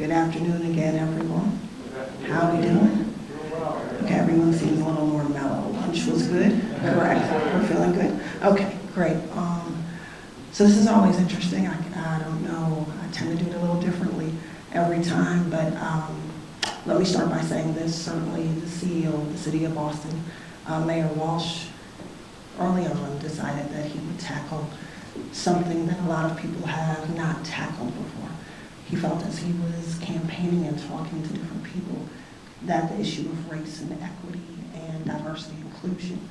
Good afternoon again, everyone. How are we doing? Okay, everyone seems a little more mellow. Lunch was good, correct? We're feeling good? Okay, great. So this is always interesting. I don't know, I tend to do it a little differently every time, but let me start by saying this. Certainly the CEO of the City of Boston, Mayor Walsh, early on decided that he would tackle something that a lot of people have not tackled before. He felt as he was campaigning and talking to different people that the issue of race and equity and diversity and inclusion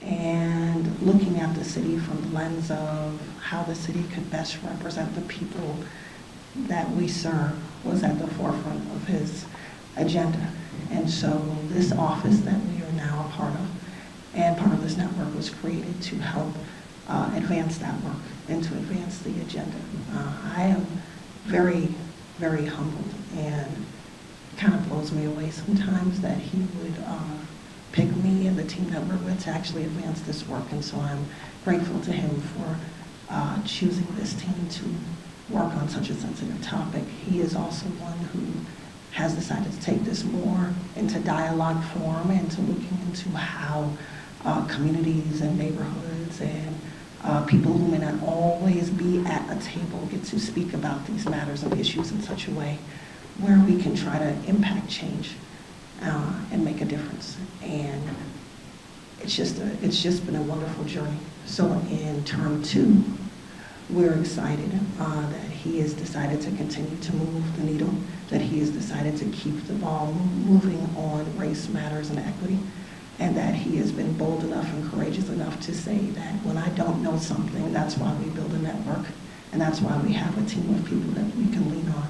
and looking at the city from the lens of how the city could best represent the people that we serve was at the forefront of his agenda. And so this office that we are now a part of and part of this network was created to help advance that work and to advance the agenda. I am very, very humbled, and it kind of blows me away sometimes that he would pick me and the team that we're with to actually advance this work, and so I'm grateful to him for choosing this team to work on such a sensitive topic. He is also one who has decided to take this more into dialogue form and to looking into how communities and neighborhoods and people who may not always be at a table get to speak about these matters and issues in such a way where we can try to impact change and make a difference. And it's just been a wonderful journey. So in term 2, we're excited that he has decided to continue to move the needle, that he has decided to keep the ball moving on race matters and equity, and that he has been bold enough and courageous enough to say that when I don't know something, that's why we build a network, and that's why we have a team of people that we can lean on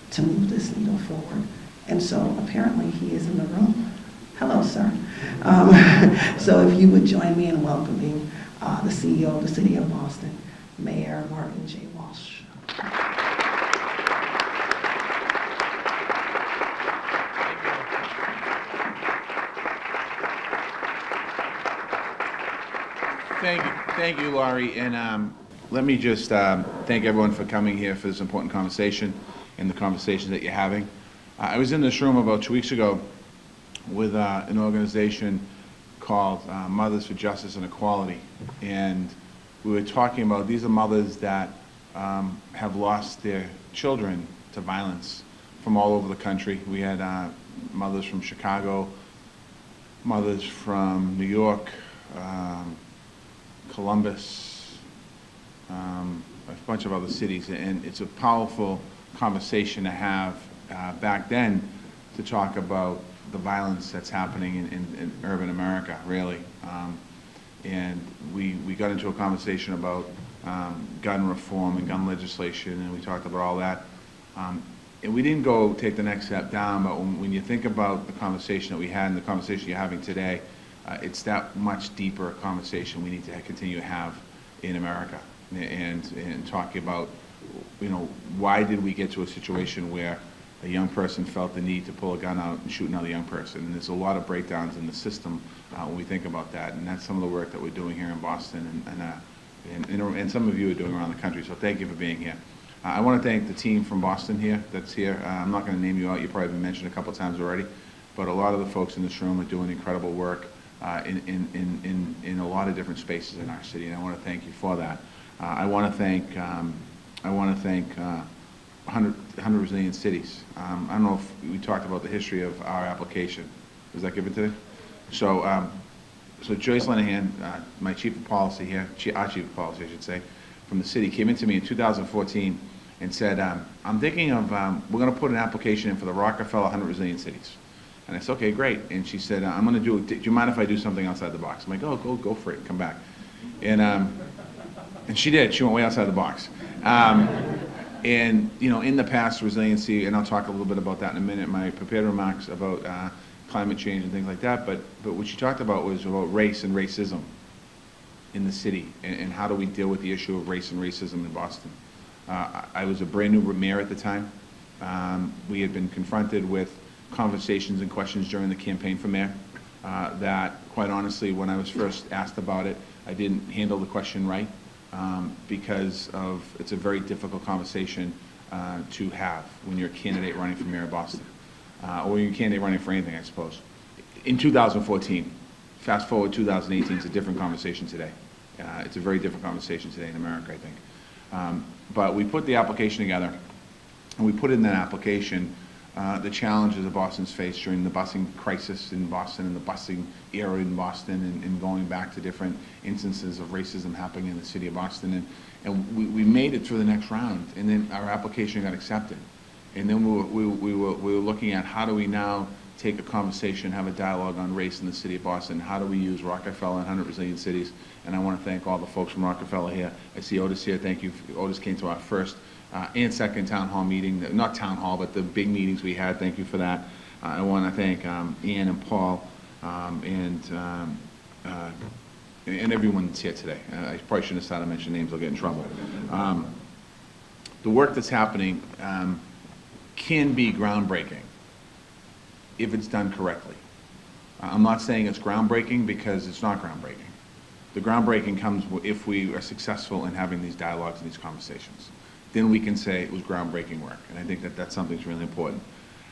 to move this needle forward. And so apparently he is in the room. Hello, sir. So if you would join me in welcoming the CEO of the City of Boston, Mayor Martin J. Walsh. Thank you, Laurie. And let me just thank everyone for coming here for this important conversation and the conversation that you're having. I was in this room about 2 weeks ago with an organization called Mothers for Justice and Equality, and we were talking about these are mothers that have lost their children to violence from all over the country. We had mothers from Chicago, mothers from New York, Columbus, a bunch of other cities, and it's a powerful conversation to have back then to talk about the violence that's happening in urban America, really. And we got into a conversation about gun reform and gun legislation, and we talked about all that. And we didn't go take the next step down, but when you think about the conversation that we had and the conversation you're having today, it's that much deeper conversation we need to continue to have in America, and talking about, you know, why did we get to a situation where a young person felt the need to pull a gun out and shoot another young person? And there's a lot of breakdowns in the system when we think about that, and that's some of the work that we're doing here in Boston, and some of you are doing around the country, so thank you for being here. I want to thank the team from Boston here that's here. I'm not going to name you out, you've probably been mentioned a couple times already, but a lot of the folks in this room are doing incredible work in a lot of different spaces in our city, and I want to thank you for that. I want to thank 100 resilient cities. I don't know if we talked about the history of our application. Was that given today? So, so Joyce Lenahan, my chief of policy here, our chief of policy, I should say, from the city, came into me in 2014 and said, I'm thinking of, we're going to put an application in for the Rockefeller 100 Resilient Cities. And I said, okay, great. And she said, I'm going to do you mind if I do something outside the box? I'm like, oh, go for it, come back. And she did. She went way outside the box. And, you know, in the past, resiliency, and I'll talk a little bit about that in a minute, my prepared remarks about climate change and things like that, but what she talked about was about race and racism in the city, and how do we deal with the issue of race and racism in Boston. I was a brand new mayor at the time. We had been confronted with conversations and questions during the campaign for mayor that, quite honestly, when I was first asked about it, I didn't handle the question right. Because it's a very difficult conversation to have when you're a candidate running for mayor of Boston, or you're a candidate running for anything, I suppose. In 2014, fast forward 2018, it's a different conversation today. It's a very different conversation today in America, I think. But we put the application together, and we put in that application the challenges that Boston's faced during the busing crisis in Boston and the busing era in Boston, and going back to different instances of racism happening in the city of Boston. And we made it through the next round, and then our application got accepted. And then we were looking at how do we now take a conversation, have a dialogue on race in the city of Boston. How do we use Rockefeller and 100 Resilient Cities? And I want to thank all the folks from Rockefeller here. I see Otis here. Thank you. Otis came to our first and second town hall meeting, not town hall, but the big meetings we had. Thank you for that. I want to thank Ian and Paul and everyone that's here today. I probably shouldn't have started mentioning names. I'll get in trouble. The work that's happening can be groundbreaking if it's done correctly. I'm not saying it's groundbreaking because it's not groundbreaking. The groundbreaking comes if we are successful in having these dialogues and these conversations. Then we can say it was groundbreaking work, and I think that that's something that's really important.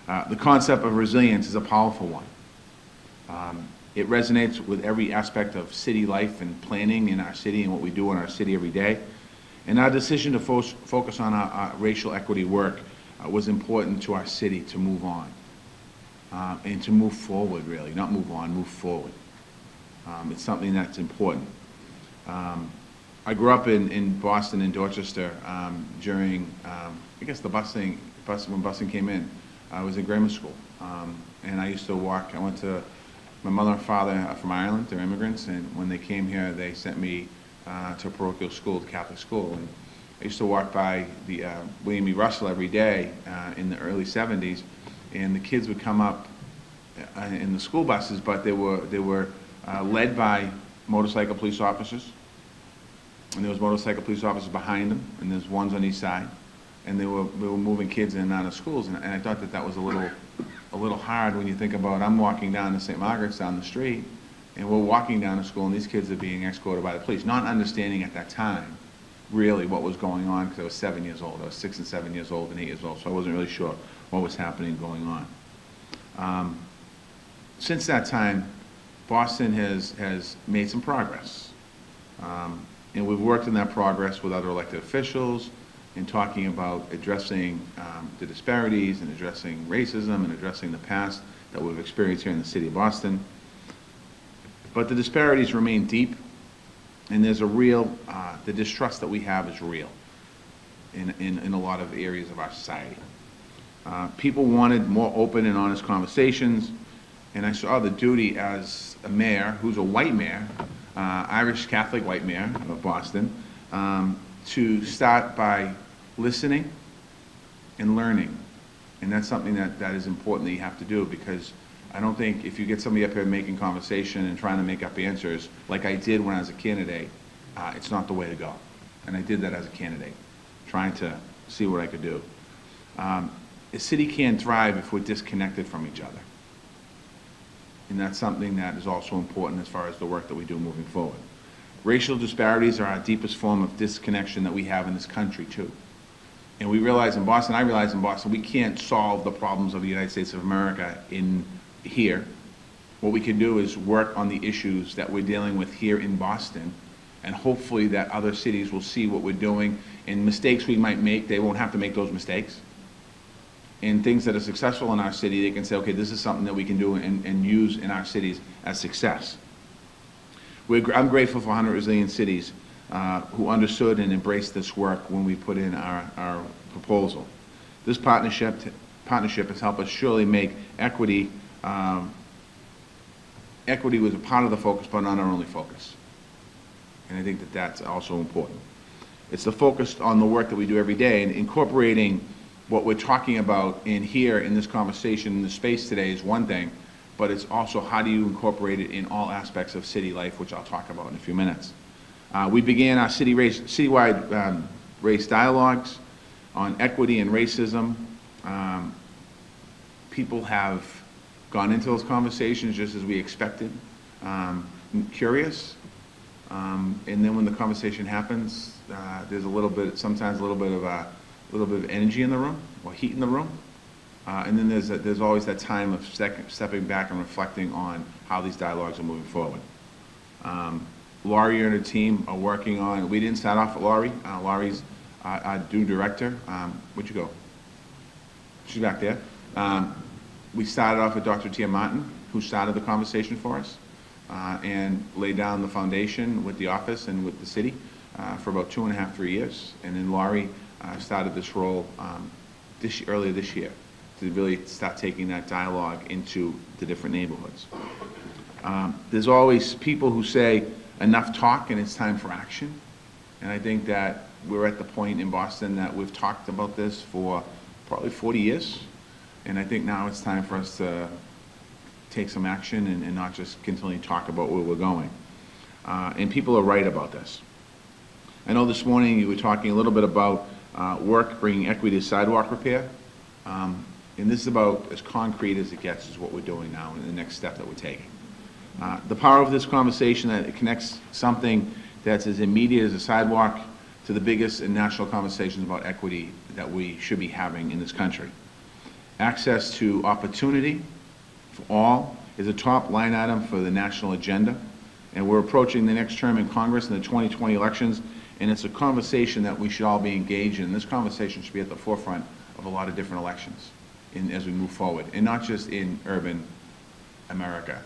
The concept of resilience is a powerful one. It resonates with every aspect of city life and planning in our city and what we do in our city every day. And our decision to focus on our racial equity work was important to our city to move on. And to move forward, really, not move on, move forward. It's something that's important. I grew up in Boston and Dorchester during, I guess, when busing came in. I was in grammar school, and I used to walk. I went to, my mother and father from Ireland, they're immigrants, and when they came here, they sent me to a parochial school, the Catholic school. And I used to walk by the William E. Russell every day in the early 70s, and the kids would come up in the school buses, but they were led by motorcycle police officers, and there was motorcycle police officers behind them, and there's ones on each side, and they were moving kids in and out of schools, and I thought that that was a little hard when you think about I'm walking down to St. Margaret's down the street, and we're walking down to school, and these kids are being escorted by the police, not understanding at that time really what was going on, because I was 7 years old. I was 6 and 7 years old and 8 years old, so I wasn't really sure what was happening going on. Since that time, Boston has made some progress. And we've worked in that progress with other elected officials in talking about addressing the disparities and addressing racism and addressing the past that we've experienced here in the city of Boston. But the disparities remain deep, and there's a real, the distrust that we have is real in a lot of areas of our society. People wanted more open and honest conversations, and I saw the duty as a mayor, who's a white mayor, Irish Catholic white mayor of Boston, to start by listening and learning. And that's something that is important that you have to do, because I don't think if you get somebody up here making conversation and trying to make up answers, like I did when I was a candidate, it's not the way to go. And I did that as a candidate, trying to see what I could do. A city can't thrive if we're disconnected from each other. And that's something that is also important as far as the work that we do moving forward. Racial disparities are our deepest form of disconnection that we have in this country, too. And we realize in Boston, I realize in Boston, we can't solve the problems of the United States of America in here. What we can do is work on the issues that we're dealing with here in Boston, and hopefully that other cities will see what we're doing, and mistakes we might make, they won't have to make those mistakes. And things that are successful in our city, they can say, okay, this is something that we can do and use in our cities as success. I'm grateful for 100 Resilient Cities who understood and embraced this work when we put in our proposal. This partnership has helped us surely make equity, equity was a part of the focus, but not our only focus. And I think that that's also important. It's the focus on the work that we do every day, and incorporating what we're talking about in here in this conversation in the space today is one thing, but it's also how do you incorporate it in all aspects of city life, which I'll talk about in a few minutes. We began our citywide race dialogues on equity and racism. People have gone into those conversations just as we expected, curious, and then when the conversation happens, there's sometimes a little bit of little bit of energy in the room, or heat in the room. And then there's always that time of stepping back and reflecting on how these dialogues are moving forward. Laurie and her team are working on, we didn't start off with Laurie. Laurie's our new director. Where'd you go? She's back there. We started off with Dr. Mayor Martin, who started the conversation for us, and laid down the foundation with the office and with the city for about 2.5, 3 years. And then Laurie started this role earlier this year to really start taking that dialogue into the different neighborhoods. There's always people who say enough talk and it's time for action. And I think that we're at the point in Boston that we've talked about this for probably 40 years. And I think now it's time for us to take some action and not just continually talk about where we're going. And people are right about this. I know this morning you were talking a little bit about work bringing equity to sidewalk repair. And this is about as concrete as it gets is what we're doing now and the next step that we're taking. The power of this conversation that it connects something that's as immediate as a sidewalk to the biggest and national conversations about equity that we should be having in this country. Access to opportunity for all is a top line item for the national agenda, and we're approaching the next term in Congress in the 2020 elections, and it's a conversation that we should all be engaged in. This conversation should be at the forefront of a lot of different elections as we move forward, and not just in urban America.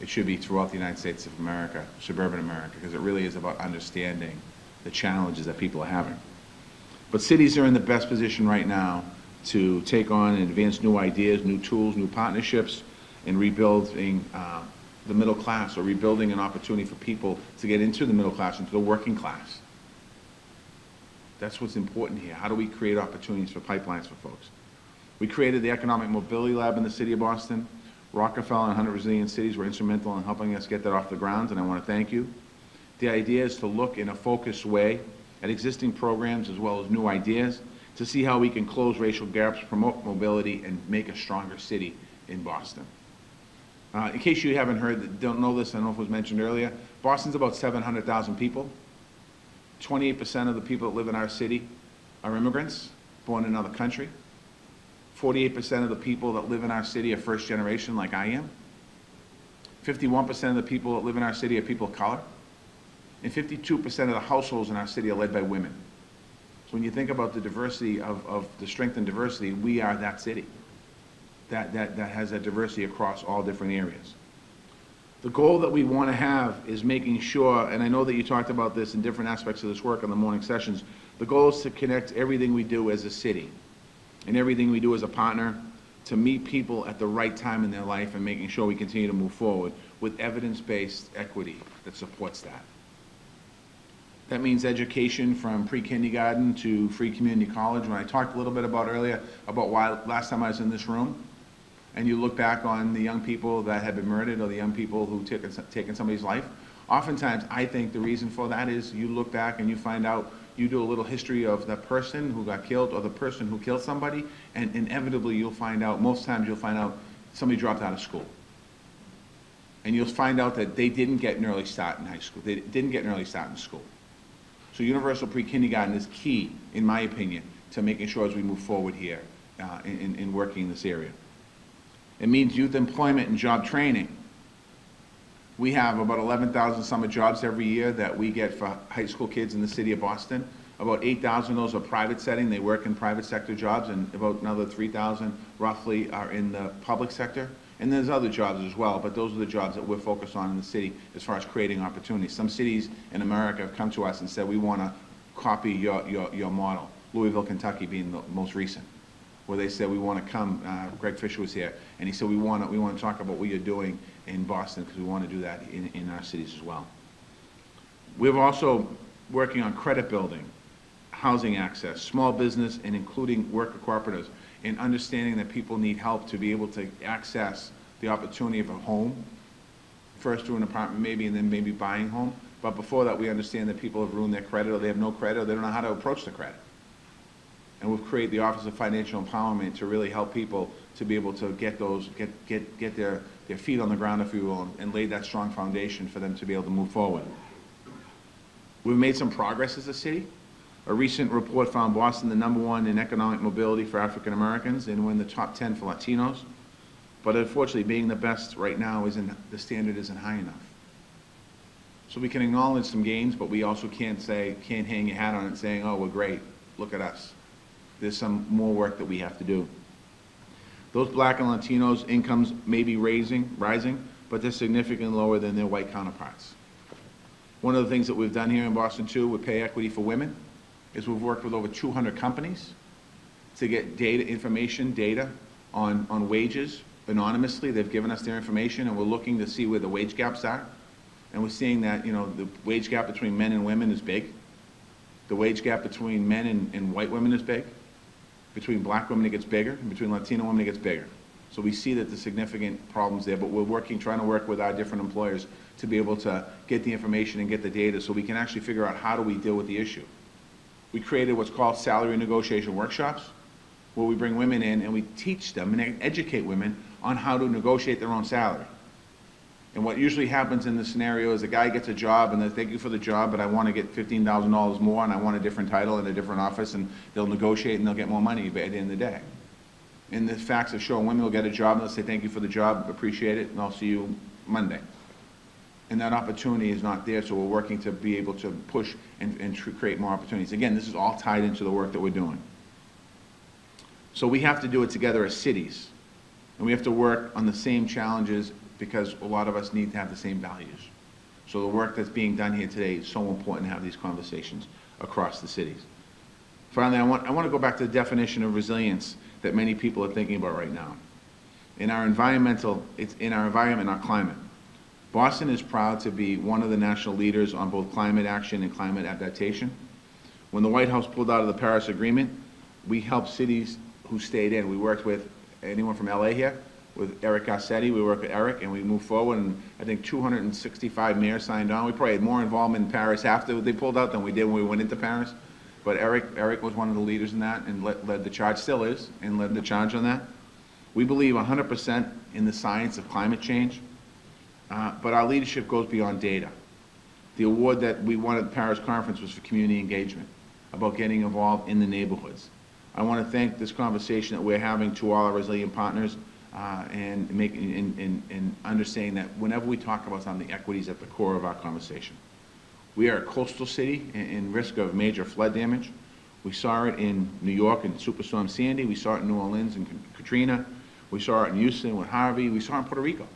It should be throughout the United States of America, suburban America, because it really is about understanding the challenges that people are having. But cities are in the best position right now to take on and advance new ideas, new tools, new partnerships, and rebuilding the middle class, or rebuilding an opportunity for people to get into the middle class, into the working class. That's what's important here. How do we create opportunities for pipelines for folks? We created the Economic Mobility Lab in the city of Boston. Rockefeller and 100 Resilient Cities were instrumental in helping us get that off the ground, and I want to thank you. The idea is to look in a focused way at existing programs as well as new ideas to see how we can close racial gaps, promote mobility, and make a stronger city in Boston. In case you haven't heard, don't know this, I don't know if it was mentioned earlier, Boston's about 700,000 people. 28% of the people that live in our city are immigrants, born in another country. 48% of the people that live in our city are first generation, like I am. 51% of the people that live in our city are people of color. And 52% of the households in our city are led by women. So when you think about the diversity of the strength and diversity, we are that city that has that diversity across all different areas. The goal that we want to have is making sure, and I know that you talked about this in different aspects of this work in the morning sessions, the goal is to connect everything we do as a city and everything we do as a partner to meet people at the right time in their life and making sure we continue to move forward with evidence-based equity that supports that. That means education from pre-kindergarten to free community college. When I talked a little bit about earlier about why last time I was in this room, and you look back on the young people that had been murdered or the young people who taken somebody's life, oftentimes I think the reason for that is you look back and you find out, you do a little history of the person who got killed or the person who killed somebody, and inevitably you'll find out, most times you'll find out somebody dropped out of school. And you'll find out that they didn't get an early start in high school. They didn't get an early start in school. So universal pre-kindergarten is key, in my opinion, to making sure as we move forward here in working in this area. It means youth employment and job training. We have about 11,000 summer jobs every year that we get for high school kids in the city of Boston. About 8,000 of those are private setting. They work in private sector jobs, and about another 3,000 roughly are in the public sector. And there's other jobs as well, but those are the jobs that we're focused on in the city as far as creating opportunities. Some cities in America have come to us and said, we want to copy your model. Louisville, Kentucky being the most recent, where they said, we want to come, Greg Fisher was here, and he said, we want to talk about what you're doing in Boston because we want to do that in our cities as well. We're also working on credit building, housing access, small business, and including worker cooperatives, and understanding that people need help to be able to access the opportunity of a home, first through an apartment maybe, and then maybe buying home. But before that, we understand that people have ruined their credit, or they have no credit, or they don't know how to approach the credit. And we've created the Office of Financial Empowerment to really help people to be able to get their feet on the ground, if you will, and lay that strong foundation for them to be able to move forward. We've made some progress as a city. A recent report found Boston the #1 in economic mobility for African Americans, and we're in the top 10 for Latinos. But unfortunately, being the best right now the standard isn't high enough. So we can acknowledge some gains, but we also can't hang your hat on it saying, oh, we're great, look at us. There's some more work that we have to do. Those Black and Latinos incomes may be rising, but they're significantly lower than their white counterparts. One of the things that we've done here in Boston too with pay equity for women is we've worked with over 200 companies to get data on wages anonymously. They've given us their information, and we're looking to see where the wage gaps are. And we're seeing that, the wage gap between men and women is big. The wage gap between men and white women is big. Between Black women, it gets bigger, and between Latino women, it gets bigger. So we see that there's significant problems there, but we're trying to work with our different employers to be able to get the information and get the data so we can actually figure out how do we deal with the issue. We created what's called salary negotiation workshops, where we bring women in and we teach them and educate women on how to negotiate their own salary. And what usually happens in the scenario is a guy gets a job and they thank you for the job, but I want to get $15,000 more and I want a different title and a different office, and they'll negotiate and they'll get more money at the end of the day. And the facts have shown women will get a job and they'll say thank you for the job, appreciate it, and I'll see you Monday. And that opportunity is not there, so we're working to be able to push and create more opportunities. Again, this is all tied into the work that we're doing. So we have to do it together as cities, and we have to work on the same challenges because a lot of us need to have the same values. So the work that's being done here today is so important to have these conversations across the cities. Finally, I want to go back to the definition of resilience that many people are thinking about right now. In our environment, our climate. Boston is proud to be one of the national leaders on both climate action and climate adaptation. When the White House pulled out of the Paris Agreement, we helped cities who stayed in. We worked with anyone from LA here, with Eric Garcetti. We worked with Eric, and we moved forward, and I think 265 mayors signed on. We probably had more involvement in Paris after they pulled out than we did when we went into Paris. But Eric was one of the leaders in that and led the charge, still is, and led the charge on that. We believe 100% in the science of climate change, but our leadership goes beyond data. The award that we won at the Paris conference was for community engagement, about getting involved in the neighborhoods. I want to thank this conversation that we're having to all our resilient partners and understanding that whenever we talk about something, equity is at the core of our conversation. We are a coastal city in risk of major flood damage. We saw it in New York in Superstorm Sandy. We saw it in New Orleans in Katrina. We saw it in Houston with Harvey. We saw it in Puerto Rico.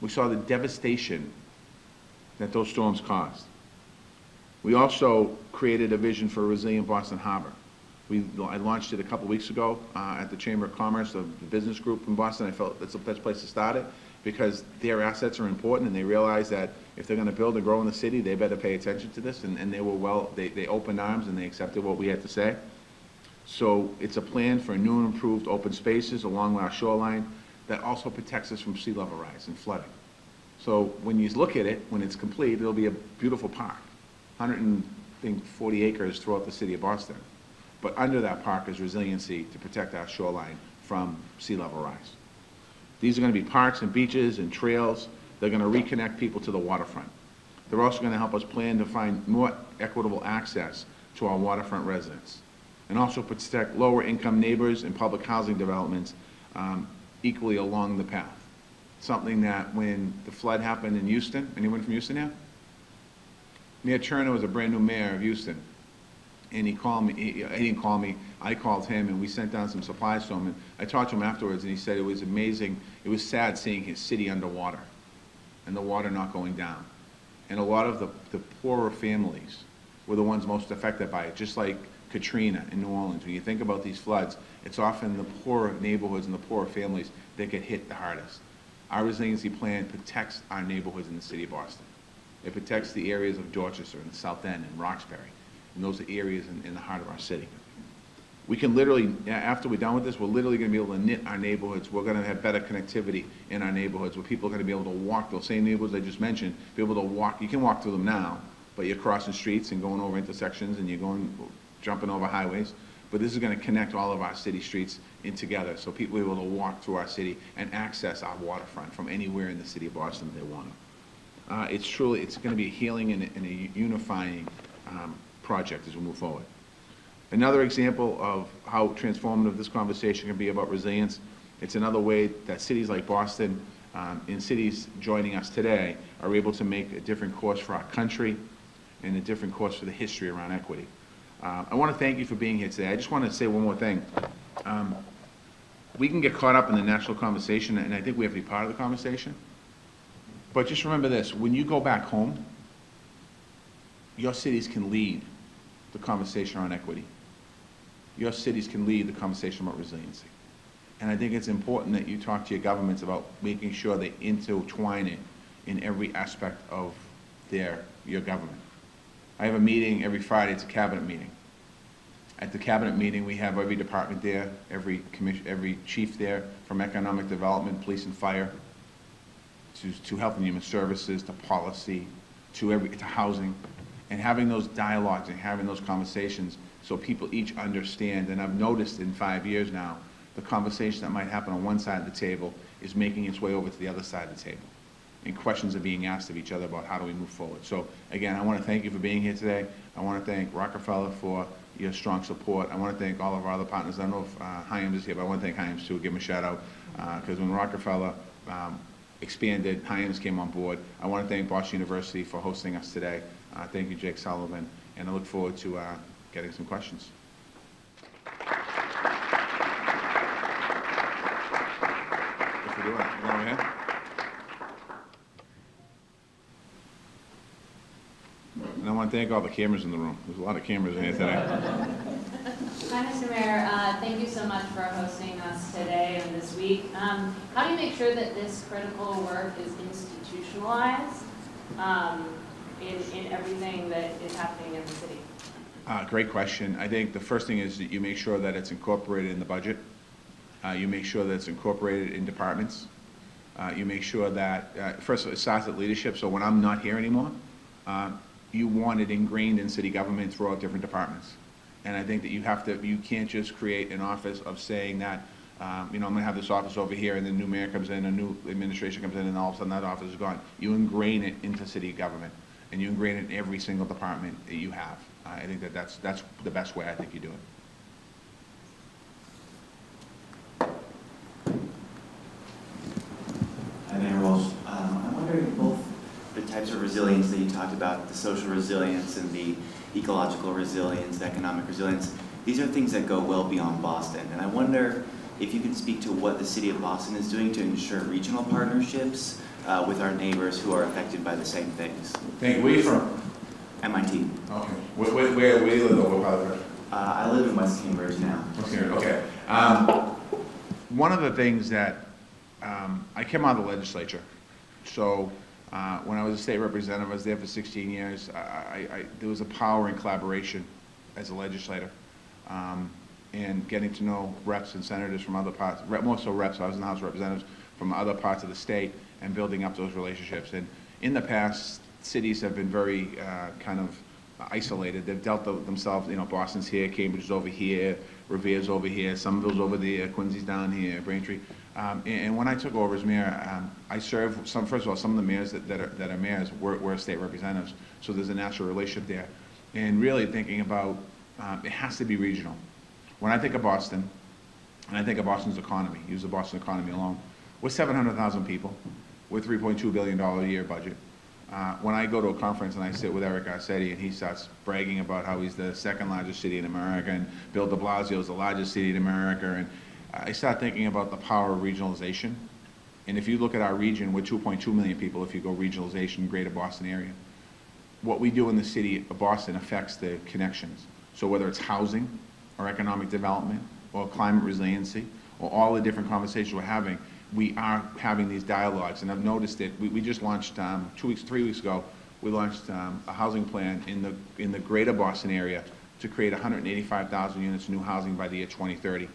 We saw the devastation that those storms caused. We also created a vision for a resilient Boston Harbor. I launched it a couple weeks ago at the Chamber of Commerce, the business group in Boston. I felt that's the best place to start it because their assets are important, and they realize that if they're going to build and grow in the city, they better pay attention to this. And they opened arms and they accepted what we had to say. So it's a plan for new and improved open spaces along our shoreline that also protects us from sea level rise and flooding. So when you look at it, when it's complete, it'll be a beautiful park, 140 acres throughout the city of Boston. But under that park is resiliency to protect our shoreline from sea level rise. These are going to be parks and beaches and trails. They're going to reconnect people to the waterfront. They're also going to help us plan to find more equitable access to our waterfront residents, and also protect lower income neighbors and public housing developments equally along the path. Something that when the flood happened in Houston, anyone from Houston here? Mayor Turner was a brand new mayor of Houston. And he called me, he didn't call me, I called him, and we sent down some supplies to him. And I talked to him afterwards, and he said it was amazing. It was sad seeing his city underwater and the water not going down. And a lot of the poorer families were the ones most affected by it, just like Katrina in New Orleans. When you think about these floods, it's often the poorer neighborhoods and the poorer families that get hit the hardest. Our resiliency plan protects our neighborhoods in the city of Boston. It protects the areas of Dorchester and the South End and Roxbury. And those are areas in the heart of our city. We can literally, after we're done with this, we're literally going to be able to knit our neighborhoods. We're going to have better connectivity in our neighborhoods where people are going to be able to walk those same neighborhoods I just mentioned, be able to walk. You can walk through them now, but you're crossing streets and going over intersections and you're jumping over highways. But this is going to connect all of our city streets in together so people are able to walk through our city and access our waterfront from anywhere in the city of Boston if they want to. It's going to be a healing and a unifying project as we move forward. Another example of how transformative this conversation can be about resilience, it's another way that cities like Boston and cities joining us today are able to make a different course for our country and a different course for the history around equity. I want to thank you for being here today. I just want to say one more thing. We can get caught up in the national conversation, and I think we have to be part of the conversation. But just remember this, when you go back home, your cities can lead the conversation around equity. Your cities can lead the conversation about resiliency. And I think it's important that you talk to your governments about making sure they intertwine it in every aspect of your government. I have a meeting every Friday, it's a cabinet meeting. At the cabinet meeting, we have every department there, every chief there, from economic development, police and fire, to health and human services, to policy, to housing, and having those dialogues and having those conversations so people each understand. And I've noticed in 5 years now, the conversation that might happen on one side of the table is making its way over to the other side of the table. And questions are being asked of each other about how do we move forward. So again, I want to thank you for being here today. I want to thank Rockefeller for your strong support. I want to thank all of our other partners. I don't know if Hyams is here, but I want to thank Hyams too, give him a shout out, because when Rockefeller expanded, Hyams came on board. I want to thank Boston University for hosting us today. Thank you, Jake Sullivan, and I look forward to getting some questions. If we're doing it, go ahead. And I want to thank all the cameras in the room. There's a lot of cameras in here today. Hi, Mr. Mayor. Thank you so much for hosting us today and this week. How do you make sure that this critical work is institutionalized in everything that is happening in the city? Great question. I think the first thing is that you make sure that it's incorporated in the budget. You make sure that it's incorporated in departments. You make sure that, first it starts at leadership, so when I'm not here anymore, you want it ingrained in city government throughout different departments. And I think that you can't just create an office of saying that, I'm going to have this office over here, and then a new mayor comes in, a new administration comes in, and all of a sudden that office is gone. You ingrain it into city government, and you ingrain it in every single department that you have. I think that's the best way I think you do it. Hi, Mayor Walsh. I'm wondering both the types of resilience that you talked about, the social resilience and the ecological resilience, the economic resilience, these are things that go well beyond Boston. And I wonder if you could speak to what the city of Boston is doing to ensure regional partnerships with our neighbors who are affected by the same things. Thank you. Where are you from? MIT. Okay. Where do you live, though? What part of it? I live in West Cambridge now. West Cambridge, okay. One of the things that, I came out of the legislature, so when I was a state representative, I was there for 16 years, there was a power in collaboration as a legislator, and getting to know reps and senators from other parts, more so reps, I was in the House of Representatives, from other parts of the state, and building up those relationships. And in the past, cities have been very kind of isolated. They've dealt themselves, Boston's here, Cambridge is over here, Revere's over here, Somerville's over there, Quincy's down here, Braintree. And when I took over as mayor, I served first of all, some of the mayors that are mayors were state representatives, so there's a natural relationship there. And really thinking about, it has to be regional. When I think of Boston, and I think of Boston's economy, use the Boston economy alone, we're 700,000 people, we're $3.2 billion a year budget. When I go to a conference and I sit with Eric Garcetti and he starts bragging about how he's the second largest city in America and Bill de Blasio is the largest city in America, and I start thinking about the power of regionalization. And if you look at our region, we're 2.2 million people if you go regionalization, greater Boston area. What we do in the city of Boston affects the connections. So whether it's housing or economic development or climate resiliency or all the different conversations we're having, we are having these dialogues. And I've noticed it. We just launched 3 weeks ago, we launched a housing plan in the greater Boston area to create 185,000 units of new housing by the year 2030.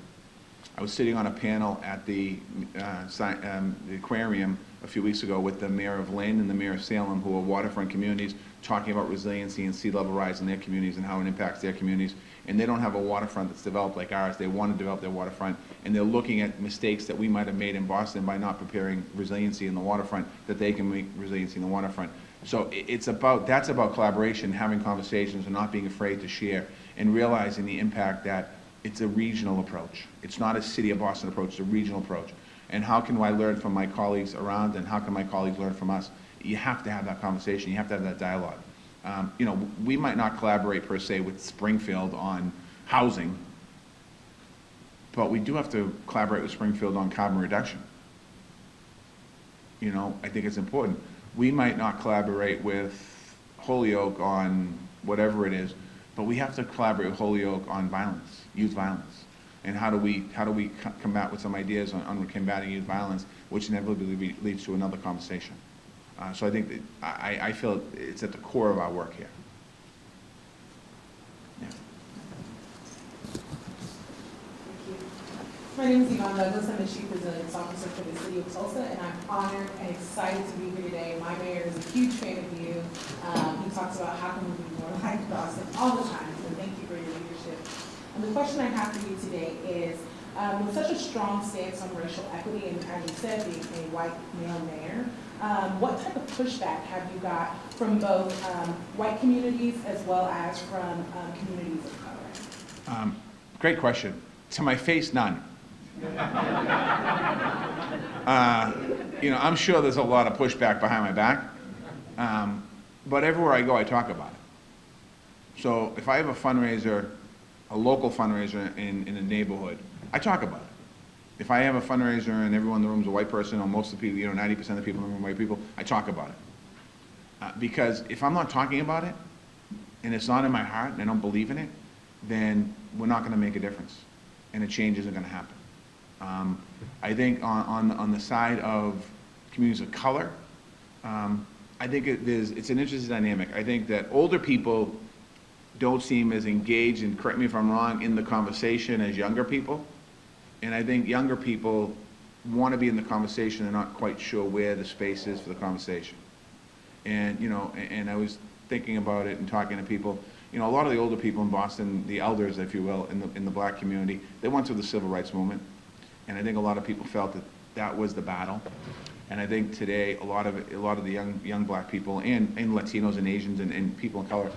I was sitting on a panel at the aquarium a few weeks ago with the mayor of Lynn and the mayor of Salem, who are waterfront communities, talking about resiliency and sea level rise in their communities and how it impacts their communities. And they don't have a waterfront that's developed like ours. They want to develop their waterfront, and they're looking at mistakes that we might have made in Boston by not preparing resiliency in the waterfront, that they can make resiliency in the waterfront. So that's about collaboration, having conversations and not being afraid to share and realizing the impact that it's a regional approach. It's not a city of Boston approach, it's a regional approach. And how can I learn from my colleagues around, and how can my colleagues learn from us? You have to have that conversation, you have to have that dialogue. You know, we might not collaborate per se with Springfield on housing, but we do have to collaborate with Springfield on carbon reduction. You know, I think it's important. We might not collaborate with Holyoke on whatever it is, but we have to collaborate with Holyoke on violence, youth violence. And how do we combat with some ideas on combating youth violence, which inevitably leads to another conversation. So I think that I feel it's at the core of our work here. Yeah. Thank you. My name is Yvonne Douglas. I'm the Chief Resilience Officer for the City of Tulsa, and I'm honored and excited to be here today. My mayor is a huge fan of you. He talks about how can we be more like Boston all the time, so thank you for your leadership. And the question I have for you today is, with such a strong stance on racial equity, and as you said, being a white male mayor, what type of pushback have you got from both white communities as well as from communities of color? Great question. To my face, none. You know, I'm sure there's a lot of pushback behind my back, but everywhere I go, I talk about it. So if I have a fundraiser, a local fundraiser in a neighborhood, I talk about it. If I have a fundraiser and everyone in the room is a white person, or most of the people, you know, 90% of the people in the room are white people, I talk about it. Because if I'm not talking about it, and it's not in my heart, and I don't believe in it, then we're not going to make a difference, and a change isn't going to happen. I think on the side of communities of color, I think it's an interesting dynamic. I think that older people don't seem as engaged, and correct me if I'm wrong, in the conversation as younger people. And I think younger people want to be in the conversation, they're not quite sure where the space is for the conversation. And, you know, and I was thinking about it and talking to people, you know, a lot of the older people in Boston, the elders, if you will, in the black community, they went through the civil rights movement. And I think a lot of people felt that that was the battle. And I think today, a lot of the young black people and Latinos and Asians and people of color,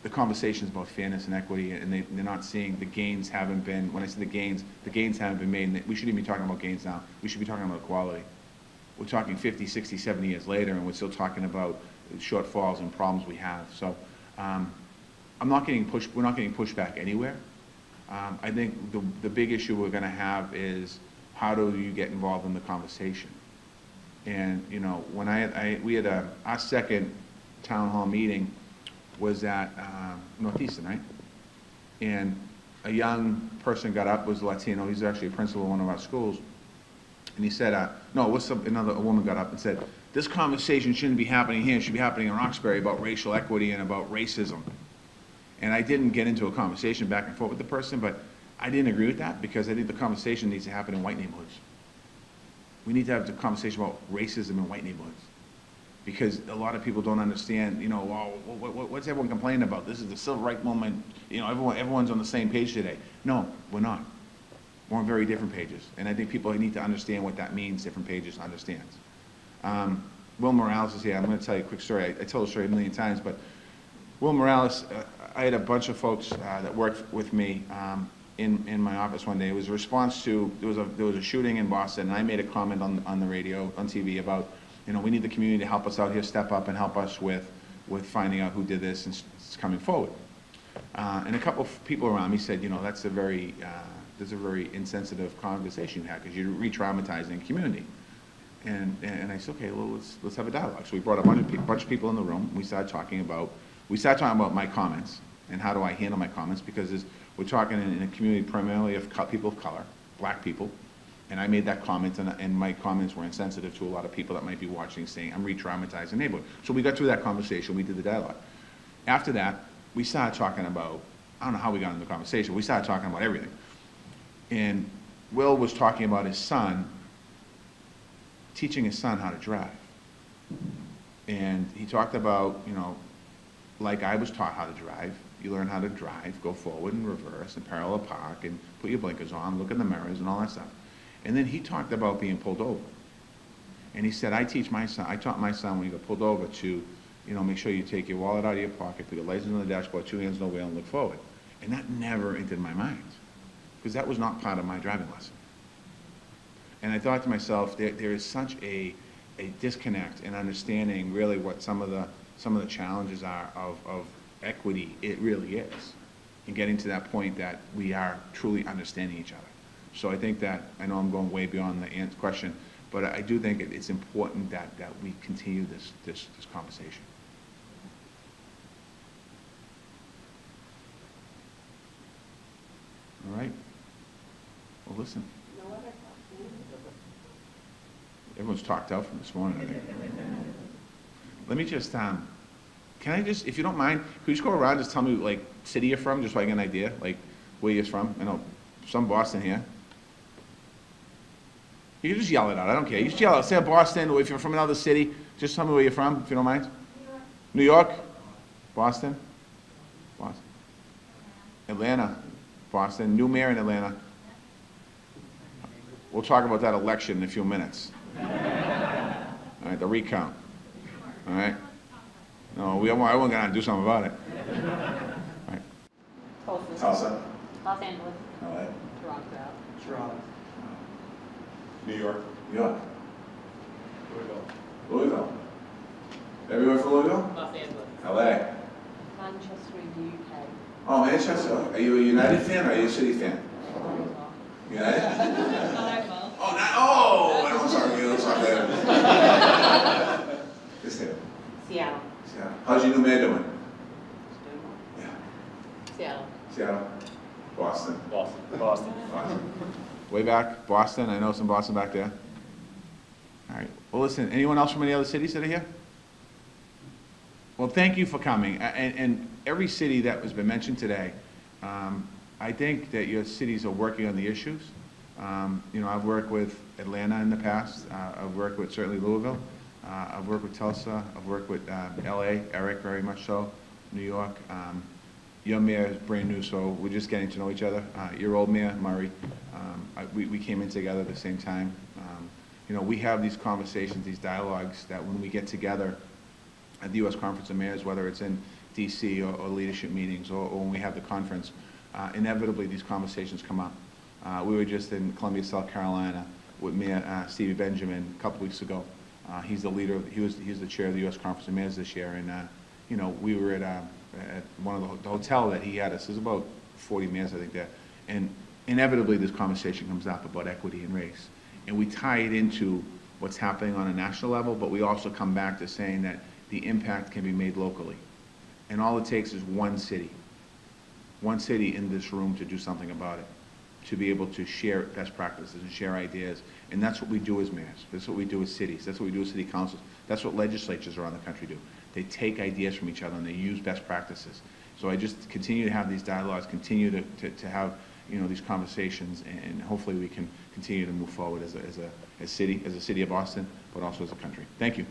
the conversation is about fairness and equity, and they're not seeing the gains haven't been, when I say the gains haven't been made. We shouldn't be talking about gains now. We should be talking about equality. We're talking 50, 60, 70 years later, and we're still talking about shortfalls and problems we have. So we're not getting pushback anywhere. I think the big issue we're going to have is how do you get involved in the conversation? And, you know, when we had our second town hall meeting was at Northeastern, right? And a young person got up, was Latino, he's actually a principal of one of our schools, and he said, a woman got up and said, this conversation shouldn't be happening here, it should be happening in Roxbury about racial equity and about racism. And I didn't get into a conversation back and forth with the person, but I didn't agree with that, because I think the conversation needs to happen in white neighborhoods. We need to have the conversation about racism in white neighborhoods. Because a lot of people don't understand, you know, well, what's everyone complaining about? This is the civil rights movement, you know, everyone's on the same page today. No, we're not. We're on very different pages. And I think people need to understand what that means, different pages understands. Will Morales is here. I'm going to tell you a quick story. I tell the story a million times, but Will Morales, I had a bunch of folks that worked with me in my office one day. It was a response to, there was a shooting in Boston, and I made a comment on the radio, on TV about, you know, we need the community to help us out here, step up and help us with finding out who did this and coming forward. And a couple of people around me said, you know, that's a very insensitive conversation you had, because you're re-traumatizing the community. And I said, okay, well, let's have a dialogue. So we brought a bunch of people in the room. We started talking about my comments and how do I handle my comments, because we're talking in a community primarily of people of color, black people. And I made that comment, and my comments were insensitive to a lot of people that might be watching, saying, I'm re-traumatizing the neighborhood. So we got through that conversation, we did the dialogue. After that, we started talking about, I don't know how we got into the conversation, we started talking about everything. And Will was talking about his son, teaching his son how to drive. And he talked about, you know, like I was taught how to drive, you learn how to drive, go forward and reverse and parallel park and put your blinkers on, look in the mirrors and all that stuff. And then he talked about being pulled over. And he said, I taught my son when he got pulled over to you know, make sure you take your wallet out of your pocket, put your license on the dashboard, 2 hands, no wheel, and look forward. And that never entered my mind, because that was not part of my driving lesson. And I thought to myself, there is such a disconnect in understanding really what some of the challenges are of equity. It really is, and getting to that point that we are truly understanding each other. So I think that, I know I'm going way beyond the question, but I do think it's important that we continue this conversation. All right. Well, listen. Everyone's talked out from this morning, I think. Let me just, can I just, if you don't mind, could you just go around and just tell me, like, city you're from, just so I get an idea, like, where you're from? I know some Boston here. You can just yell it out, I don't care. You just yell out, say Boston, or if you're from another city, just tell me where you're from, if you don't mind. New York? Boston? Boston. Atlanta? Boston. New mayor in Atlanta. We'll talk about that election in a few minutes. All right, the recount. All right? No, I wasn't going to do something about it. All right. Tulsa. Los Angeles. LA. Toronto. New York. New York. Louisville. Everywhere from Louisville? Los Angeles. LA. Manchester in the UK. Oh, Manchester. Are you a United fan or are you a City fan? United? Oh, I'm sorry. I'm sorry. This here. Seattle. Seattle. How's your new mayor doing? Yeah. Seattle. Seattle. Boston. Boston. Way back, Boston. I know some Boston back there. All right. Well, listen, anyone else from any other cities that are here? Well, thank you for coming. And every city that has been mentioned today, I think that your cities are working on the issues. You know, I've worked with Atlanta in the past. I've worked with certainly Louisville. I've worked with Tulsa. I've worked with LA, Eric very much so, New York. Your mayor is brand new, so we're just getting to know each other. Your old mayor, Murray, we came in together at the same time. You know, we have these conversations, these dialogues that when we get together at the U.S. Conference of Mayors, whether it's in D.C. or leadership meetings or when we have the conference, inevitably these conversations come up. We were just in Columbia, South Carolina with Mayor Stevie Benjamin a couple weeks ago. He's the leader, he's the chair of the U.S. Conference of Mayors this year, and you know, we were at one of the hotel that he had us. There's about 40 mayors, I think, there, and inevitably this conversation comes up about equity and race, and we tie it into what's happening on a national level, but we also come back to saying that the impact can be made locally, and all it takes is one city in this room to do something about it, to be able to share best practices and share ideas. And that's what we do as mayors. That's what we do as cities. That's what we do as city councils. That's what legislatures around the country do. They take ideas from each other and they use best practices. So I just continue to have these dialogues, continue to have, you know, these conversations, and hopefully we can continue to move forward as a city of Boston, but also as a country. Thank you.